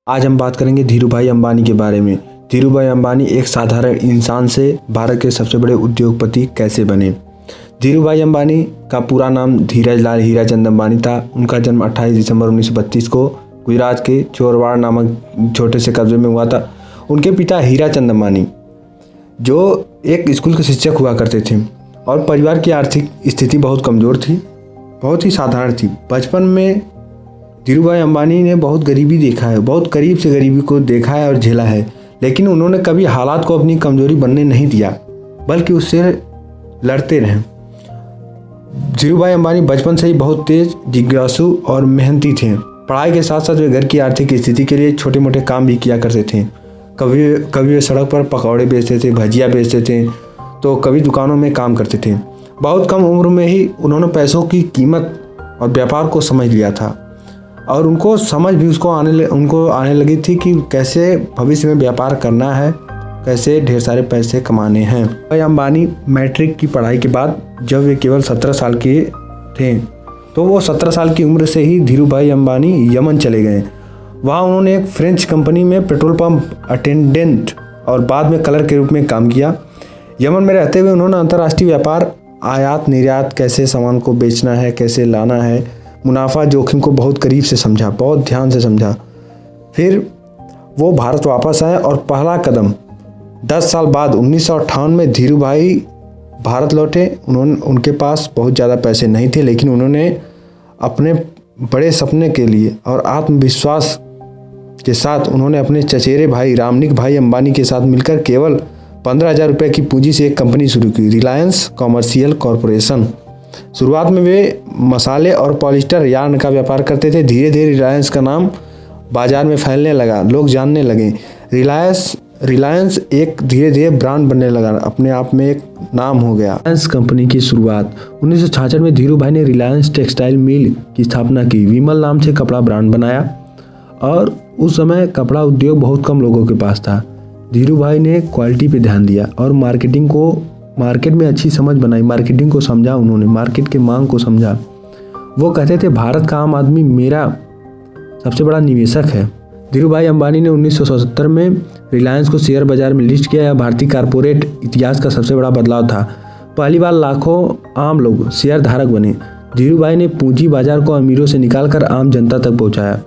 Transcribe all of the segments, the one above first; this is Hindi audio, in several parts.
आज हम बात करेंगे धीरूभाई अंबानी के बारे में। धीरूभाई अंबानी एक साधारण इंसान से भारत के सबसे बड़े उद्योगपति कैसे बने। धीरूभाई अंबानी का पूरा नाम धीरज लाल हीराचंद अंबानी था। उनका जन्म 28 दिसंबर 1932 को गुजरात के चोरवाड़ नामक छोटे से कस्बे में हुआ था। उनके पिता हीराचंद अंबानी जो एक स्कूल के शिक्षक हुआ करते थे और परिवार की आर्थिक स्थिति बहुत कमज़ोर थी, बहुत ही साधारण थी। बचपन में धीरूभाई अंबानी ने बहुत गरीबी देखा है, बहुत करीब से गरीबी को देखा है और झेला है, लेकिन उन्होंने कभी हालात को अपनी कमजोरी बनने नहीं दिया, बल्कि उससे लड़ते रहे। धीरूभाई अंबानी बचपन से ही बहुत तेज, जिज्ञासु और मेहनती थे। पढ़ाई के साथ साथ वे घर की आर्थिक स्थिति के लिए छोटे मोटे काम भी किया करते थे। कभी वे सड़क पर पकौड़े बेचते थे, भजिया बेचते थे, तो कभी दुकानों में काम करते थे। बहुत कम उम्र में ही उन्होंने पैसों की कीमत और व्यापार को समझ लिया था और उनको समझ भी उनको आने लगी थी कि कैसे भविष्य में व्यापार करना है, कैसे ढेर सारे पैसे कमाने हैं। भाई अंबानी मैट्रिक की पढ़ाई के बाद जब वे केवल 17 साल के थे तो वो 17 साल की उम्र से ही धीरूभाई अंबानी यमन चले गए। वहाँ उन्होंने एक फ्रेंच कंपनी में पेट्रोल पंप अटेंडेंट और बाद में क्लर्क के रूप में काम किया। यमन में रहते हुए उन्होंने अंतर्राष्ट्रीय व्यापार, आयात निर्यात, कैसे सामान को बेचना है, कैसे लाना है, मुनाफा जोखिम को बहुत करीब से समझा, बहुत ध्यान से समझा। फिर वो भारत वापस आए और पहला कदम 10 साल बाद 1958 में धीरूभाई भारत लौटे। उनके पास बहुत ज़्यादा पैसे नहीं थे, लेकिन उन्होंने अपने बड़े सपने के लिए और आत्मविश्वास के साथ उन्होंने अपने चचेरे भाई रामनिक भाई अंबानी के साथ मिलकर केवल 15,000 रुपये की पूंजी से एक कंपनी शुरू की, रिलायंस कॉमर्शियल कॉरपोरेशन। शुरुआत में वे मसाले और पॉलिस्टर यार्न का व्यापार करते थे। धीरे धीरे रिलायंस का नाम बाजार में फैलने लगा, लोग जानने लगे। रिलायंस एक धीरे धीरे ब्रांड बनने लगा, अपने आप में एक नाम हो गया। रिलायंस कंपनी की शुरुआत 1966 में धीरूभाई ने रिलायंस टेक्सटाइल मिल की स्थापना की। विमल नाम से कपड़ा ब्रांड बनाया और उस समय कपड़ा उद्योग बहुत कम लोगों के पास था। धीरूभाई ने क्वालिटी पे ध्यान दिया और मार्केट में अच्छी समझ बनाई, मार्केटिंग को समझा, उन्होंने मार्केट के मांग को समझा। वो कहते थे भारत का आम आदमी मेरा सबसे बड़ा निवेशक है। धीरूभाई अंबानी ने 1977 में रिलायंस को शेयर बाजार में लिस्ट किया। यह भारतीय कारपोरेट इतिहास का सबसे बड़ा बदलाव था। पहली बार लाखों आम लोग शेयर धारक बने। धीरूभाई ने पूंजी बाजार को अमीरों से निकालकर आम जनता तक पहुंचाया।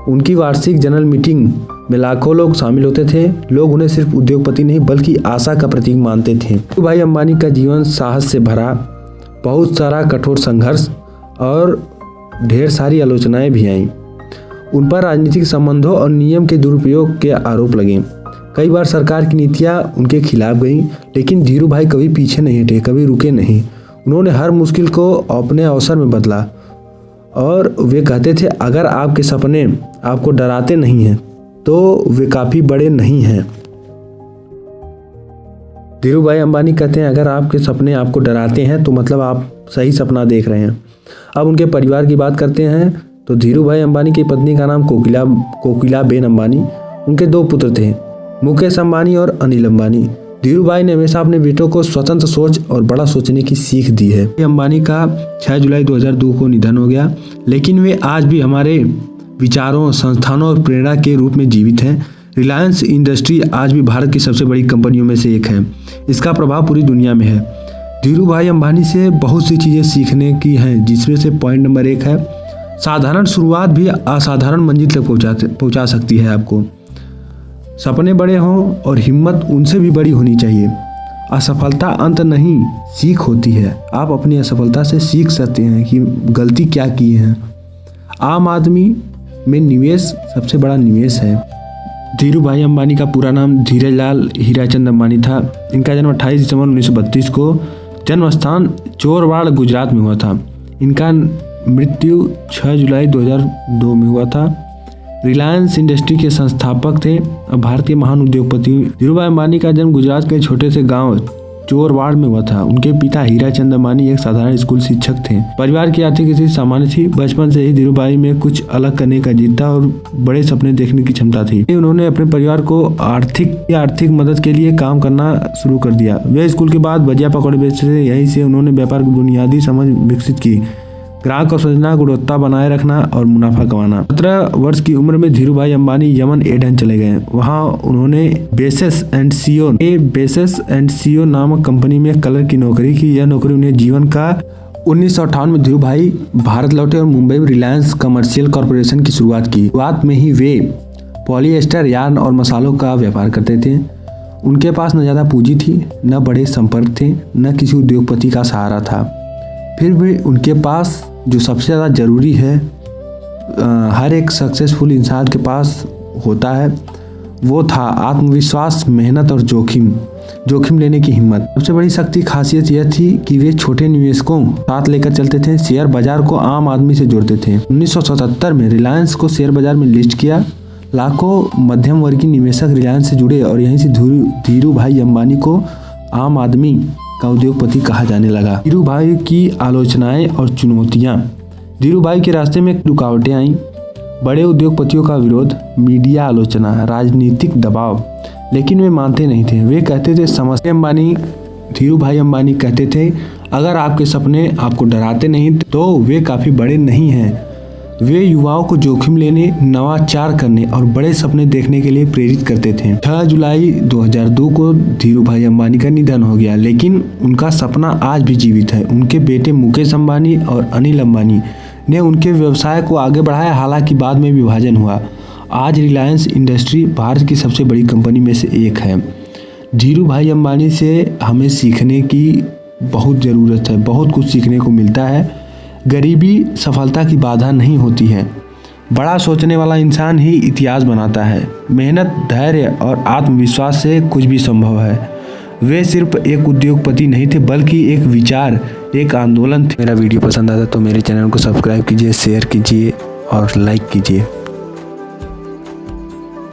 उनकी वार्षिक जनरल मीटिंग में लाखों लोग शामिल होते थे। लोग उन्हें सिर्फ उद्योगपति नहीं बल्कि आशा का प्रतीक मानते थे। धीरूभाई अंबानी का जीवन साहस से भरा, बहुत सारा कठोर संघर्ष और ढेर सारी आलोचनाएं भी आईं। उन पर राजनीतिक संबंधों और नियम के दुरुपयोग के आरोप लगे। कई बार सरकार की नीतियां उनके खिलाफ गईं, लेकिन धीरूभाई कभी पीछे नहीं हटे, कभी रुके नहीं। उन्होंने हर मुश्किल को अपने अवसर में बदला और वे कहते थे अगर आपके सपने आपको डराते नहीं हैं तो वे काफ़ी बड़े नहीं हैं। धीरूभाई अंबानी कहते हैं अगर आपके सपने आपको डराते हैं तो मतलब आप सही सपना देख रहे हैं। अब उनके परिवार की बात करते हैं तो धीरूभाई अंबानी की पत्नी का नाम कोकिला बेन अंबानी। उनके 2 पुत्र थे, मुकेश अंबानी और अनिल अंबानी। धीरूभाई ने हमेशा अपने बेटों को स्वतंत्र सोच और बड़ा सोचने की सीख दी है। अंबानी का 6 जुलाई 2002 को निधन हो गया, लेकिन वे आज भी हमारे विचारों, संस्थानों और प्रेरणा के रूप में जीवित हैं। रिलायंस इंडस्ट्री आज भी भारत की सबसे बड़ी कंपनियों में से एक है। इसका प्रभाव पूरी दुनिया में है। धीरूभाई अंबानी से बहुत सी चीज़ें सीखने की हैं, जिसमें से पॉइंट नंबर 1 है साधारण शुरुआत भी असाधारण मंजिल तक पहुंचा सकती है आपको। सपने बड़े हों और हिम्मत उनसे भी बड़ी होनी चाहिए। असफलता अंत नहीं, सीख होती है। आप अपनी असफलता से सीख सकते हैं कि गलती क्या की है। आम आदमी में निवेश सबसे बड़ा निवेश है। धीरूभाई अंबानी का पूरा नाम धीरज लाल हीराचंद अंबानी था। इनका जन्म 28 दिसंबर 1932 को, जन्म स्थान चोरवाड़ गुजरात में हुआ था। इनका मृत्यु 6 जुलाई 2002 में हुआ था। रिलायंस इंडस्ट्री के संस्थापक थे और भारत के महान उद्योगपति। धीरूभाई अंबानी का जन्म गुजरात के छोटे से गांव चोरवाड़ में हुआ था। उनके पिता हीराचंद अंबानी एक साधारण स्कूल शिक्षक थे। परिवार की आर्थिक स्थिति सामान्य थी। बचपन से ही धीरूभाई में कुछ अलग करने का जिद था और बड़े सपने देखने की क्षमता थी। उन्होंने अपने परिवार को आर्थिक मदद के लिए काम करना शुरू कर दिया। वे स्कूल के बाद भजिया पकौड़े बेचते थे। यहीं से उन्होंने व्यापार की बुनियादी समझ विकसित की। ग्राहक को समझना, गुणवत्ता बनाए रखना और मुनाफा कमाना। 17 वर्ष की उम्र में धीरू भाई अंबानी यमन एडन चले गए। वहाँ उन्होंने बेसेस एंड सीओ नामक कंपनी में कलर की नौकरी की। यह नौकरी उन्हें जीवन का 1958 में धीरू भाई भारत लौटे और मुंबई में रिलायंस कमर्शियल कॉरपोरेशन की शुरुआत की। शुरुआत में ही वे पॉलिएस्टर, यार्न और मसालों का व्यापार करते थे। उनके पास न ज़्यादा पूंजी थी, न बड़े संपर्क थे, न किसी उद्योगपति का सहारा था। फिर भी उनके पास जो सबसे ज़्यादा ज़रूरी है, हर एक सक्सेसफुल इंसान के पास होता है, वो था आत्मविश्वास, मेहनत और जोखिम लेने की हिम्मत। सबसे बड़ी शक्ति खासियत यह थी कि वे छोटे निवेशकों साथ लेकर चलते थे, शेयर बाजार को आम आदमी से जोड़ते थे। 1977 में रिलायंस को शेयर बाजार में लिस्ट किया। लाखों मध्यम वर्गीय निवेशक रिलायंस से जुड़े और यहीं से धीरू भाई अंबानी को आम आदमी का उद्योगपति कहा जाने लगा। धीरू भाई की आलोचनाएं और चुनौतियां। धीरू भाई के रास्ते में रुकावटें आईं, बड़े उद्योगपतियों का विरोध, मीडिया आलोचना, राजनीतिक दबाव, लेकिन वे मानते नहीं थे। वे कहते थे धीरू भाई अंबानी कहते थे, अगर आपके सपने आपको डराते नहीं तो वे काफ़ी बड़े नहीं हैं। वे युवाओं को जोखिम लेने, नवाचार करने और बड़े सपने देखने के लिए प्रेरित करते थे। 6 जुलाई 2002 को धीरू भाई अंबानी का निधन हो गया, लेकिन उनका सपना आज भी जीवित है। उनके बेटे मुकेश अंबानी और अनिल अंबानी ने उनके व्यवसाय को आगे बढ़ाया, हालांकि बाद में विभाजन हुआ। आज रिलायंस इंडस्ट्री भारत की सबसे बड़ी कंपनी में से एक है। धीरू भाई अंबानी से हमें सीखने की बहुत ज़रूरत है, बहुत कुछ सीखने को मिलता है। गरीबी सफलता की बाधा नहीं होती है, बड़ा सोचने वाला इंसान ही इतिहास बनाता है। मेहनत, धैर्य और आत्मविश्वास से कुछ भी संभव है। वे सिर्फ एक उद्योगपति नहीं थे, बल्कि एक विचार, एक आंदोलन थे। मेरा वीडियो पसंद आता तो मेरे चैनल को सब्सक्राइब कीजिए, शेयर कीजिए और लाइक कीजिए।